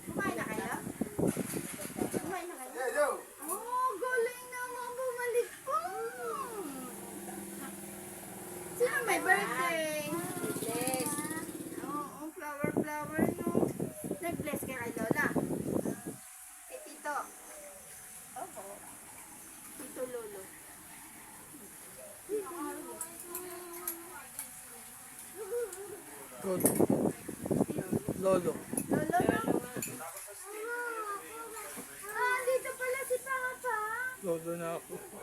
Kumain na kayo? Kumain na kayo? Oh, galing naman bumalik po. Sino may birthday? Bless. Oo, flower, no. Nag-bless ka kay Lola. Eh, Tito. Opo. Tito Lolo. Lolo. Lolo, no? Ah, dito pala si Papa. Lolo na ako.